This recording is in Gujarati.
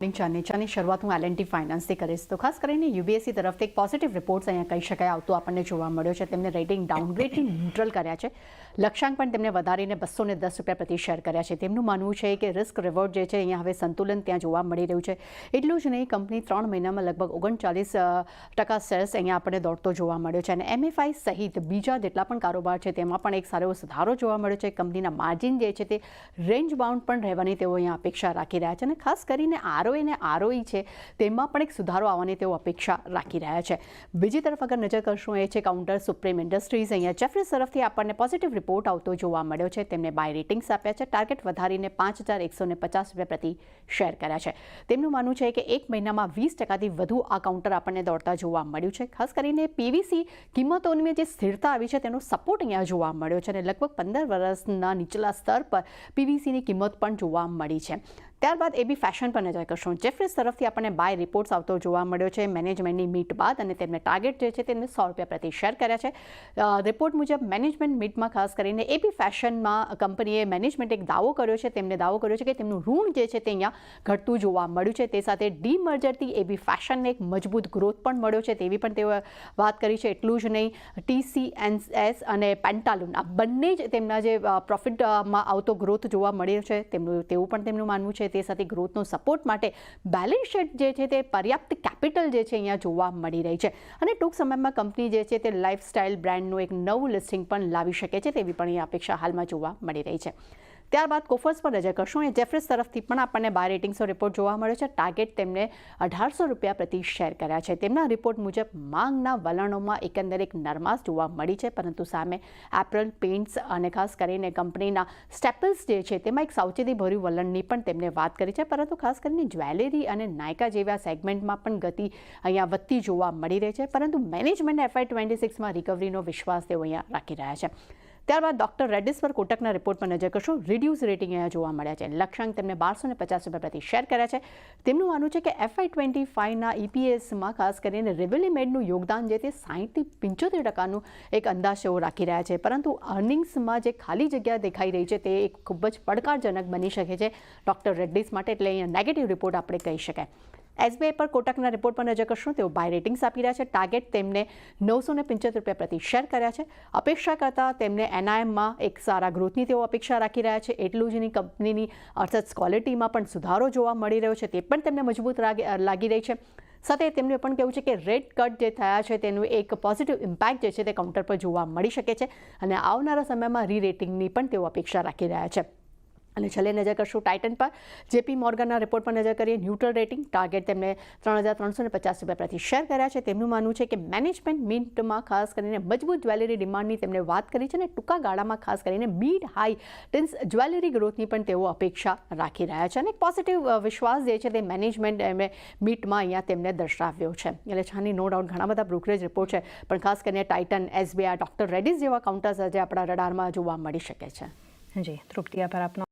નીચાની શરૂઆત હું L&T ફાઇનાન્સથી કરીશ તો ખાસ કરીને યુબીએસસી તરફથી એક પોઝિટિવ રિપોર્ટ્સ અહીંયા કહી શકાય આવતો આપણને જોવા મળ્યો છે. તેમને રેટિંગ ડાઉનગ્રેડથી ન્યુટ્રલ કર્યા છે. લક્ષ્યાંક પણ તેમને વધારીને ₹210 પ્રતિ શેર કર્યા છે. તેમનું માનવું છે કે રિસ્ક રિવોર્ડ જે છે અહીંયા હવે સંતુલન ત્યાં જોવા મળી રહ્યું છે. એટલું જ નહીં, કંપની 3 મહિનામાં લગભગ 39% શેર્સ અહીંયા આપણને દોડતો જોવા મળ્યો છે અને MFI સહિત બીજા જેટલા પણ કારોબાર છે તેમાં પણ એક સારો એવો સુધારો જોવા મળ્યો છે. કંપનીના માર્જિન જે છે તે રેન્જ બાઉન્ડ પણ રહેવાની તેઓ અહીંયા અપેક્ષા રાખી રહ્યા છે અને ખાસ કરીને ROE છે તેમાં પણ એક સુધારો આવવાની તેઓ અપેક્ષા રાખી રહ્યા છે. બીજી તરફ અગર નજર કરશું એ છે કાઉન્ટર સુપ્રીમ ઇન્ડસ્ટ્રીઝ. અહીંયા જેફરીઝ તરફથી આપણને પોઝિટિવ રિપોર્ટ આવતો જોવા મળ્યો છે. તેમને બાય રેટિંગ્સ આપ્યા છે. ટાર્ગેટ વધારીને ₹5,150 પ્રતિ શેર કર્યા છે. તેમનું માનવું છે કે એક મહિનામાં 20%થી વધુ આ કાઉન્ટર આપણને દોડતા જોવા મળ્યું છે. ખાસ કરીને PVC કિંમતોની જે સ્થિરતા આવી છે તેનો સપોર્ટ અહીંયા જોવા મળ્યો છે અને લગભગ 15 વર્ષના નીચલા સ્તર પર PVCની કિંમત પણ જોવા મળી છે. ત્યારબાદ AB ફેશન પર નજર કરશું. જેફરીઝ તરફથી આપણને બાય રિપોર્ટ્સ આવતો જોવા મળ્યો છે મેનેજમેન્ટની મીટ બાદ અને તેમને ટાર્ગેટ જે છે તેમને ₹100 પ્રતિ શેર કર્યા છે. રિપોર્ટ મુજબ મેનેજમેન્ટ મીટમાં ખાસ કરીને AB ફેશનમાં કંપનીએ મેનેજમેન્ટ એક દાવો કર્યો છે. તેમને દાવો કર્યો છે કે તેમનું ઋણ જે છે તે અહીંયા ઘટતું જોવા મળ્યું છે. તે સાથે ડીમર્જરથી AB ફેશનને એક મજબૂત ગ્રોથ પણ મળ્યો છે તેવી પણ તેઓ વાત કરી છે. એટલું જ નહીં, TCNS અને પેન્ટાલુન આ બંને જ તેમના જે પ્રોફિટમાં આવતો ગ્રોથ જોવા મળ્યો છે તેવું પણ તેમનું માનવું છે. તે સાથે ગ્રોથનો સપોર્ટ માટે બેલેન્સ શીટ જે છે તે પર્યાપ્ત કેપિટલ જે છે અહીંયા જોવા મળી રહી છે અને ટૂંક સમયમાં કંપની જે છે તે લાઇફસ્ટાઇલ બ્રાન્ડનું એક નવું લિસ્ટિંગ પણ લાવી શકે છે તેવી પણ અહીંયા અપેક્ષા હાલમાં જોવા મળી રહી છે. ત્યારબાદ કોફર્સ પર નજર કરશું. એ જેફરીઝ તરફથી પણ આપણને બાય રેટિંગ્સનો રિપોર્ટ જોવા મળ્યો છે. ટાર્ગેટ તેમને ₹1,800 પ્રતિ શેર કર્યા છે. તેમના રિપોર્ટ મુજબ માંગના વલણોમાં એકંદરે એક નરમાશ જોવા મળી છે, પરંતુ સામે એપરલ, પેઇન્ટ્સ અને ખાસ કરીને કંપનીના સ્ટેપલ્સ જે છે તેમાં એક સાવચેતીભર્યું વલણની પણ તેમને વાત કરી છે. પરંતુ ખાસ કરીને જ્વેલરી અને નાયકા જેવા સેગમેન્ટમાં પણ ગતિ અહીંયા વધતી જોવા મળી રહી છે. પરંતુ મેનેજમેન્ટ FY26માં રિકવરીનો વિશ્વાસ તેઓ અહીંયા રાખી રહ્યા છે. ત્યારબાદ ડોક્ટર રેડ્ડીઝ પર કોટકના રિપોર્ટ પર નજર કરશું. રિડ્યુસ રેટિંગ અહીંયા જોવા મળ્યા છે. લક્ષ્યાંક તેમને ₹1,250 પ્રતિ શેર કર્યા છે. તેમનું માનવું છે કે FY25ના EPSમાં ખાસ કરીને રેવલીમેડનું યોગદાન જે તે 60થી 75%નું એક અંદાજ તેઓ રાખી રહ્યા છે. પરંતુ અર્નિંગ્સમાં જે ખાલી જગ્યા દેખાઈ રહી છે તે એક ખૂબ જ પડકારજનક બની શકે છે ડોક્ટર રેડ્ડીઝ માટે, એટલે અહીંયા નેગેટિવ રિપોર્ટ આપણે કહી શકાય. SBI પર કોટકના રિપોર્ટ પર નજર કરશું. તેઓ બાય રેટિંગ્સ આપી રહ્યા છે. ટાર્ગેટ તેમને ₹975 પ્રતિ શેર કર્યા છે. અપેક્ષા કરતાં તેમને NIMમાં એક સારા ગ્રોથની તેઓ અપેક્ષા રાખી રહ્યા છે. એટલું જ નહીં, કંપનીની અર્થાત ક્વોલિટીમાં પણ સુધારો જોવા મળી રહ્યો છે તે પણ તેમને મજબૂત લાગી રહી છે. સાથે તેમણે પણ કહ્યું છે કે રેટ કટ જે થયા છે તેનું એક પોઝિટિવ ઇમ્પેક્ટ જે છે તે કાઉન્ટર પર જોવા મળી શકે છે અને આવનારા સમયમાં રીરેટિંગની પણ તેઓ અપેક્ષા રાખી રહ્યા છે. અને છેલ્લે નજર કરશું ટાઇટન પર. JP મોર્ગનના રિપોર્ટ પર નજર કરીએ. Neutral rating. ટાર્ગેટ તેમને ₹3,350 પ્રતિ શેર કર્યા છે. તેમનું માનવું છે કે મેનેજમેન્ટ મિન્ટમાં ખાસ કરીને મજબૂત જ્વેલરી ડિમાન્ડની તેમણે વાત કરી છે અને ટૂંકા ગાળામાં ખાસ કરીને મિડ હાઈ ટેન્સ જ્વેલરી ગ્રોથની પણ તેઓ અપેક્ષા રાખી રહ્યા છે અને એક પોઝિટિવ વિશ્વાસ જે છે તે મેનેજમેન્ટ મીટમાં અહીંયા તેમને દર્શાવ્યો છે. એટલે છાની નો ડાઉટ ઘણા બધા બ્રોકરેજ રિપોર્ટ છે, પણ ખાસ કરીને ટાઇટન, SBI, ડોક્ટર રેડ્ડીઝ જેવા કાઉન્ટર્સ આજે આપણા રડારમાં જોવા મળી શકે છે. જી તૃપ્તિ, આભાર આપનો.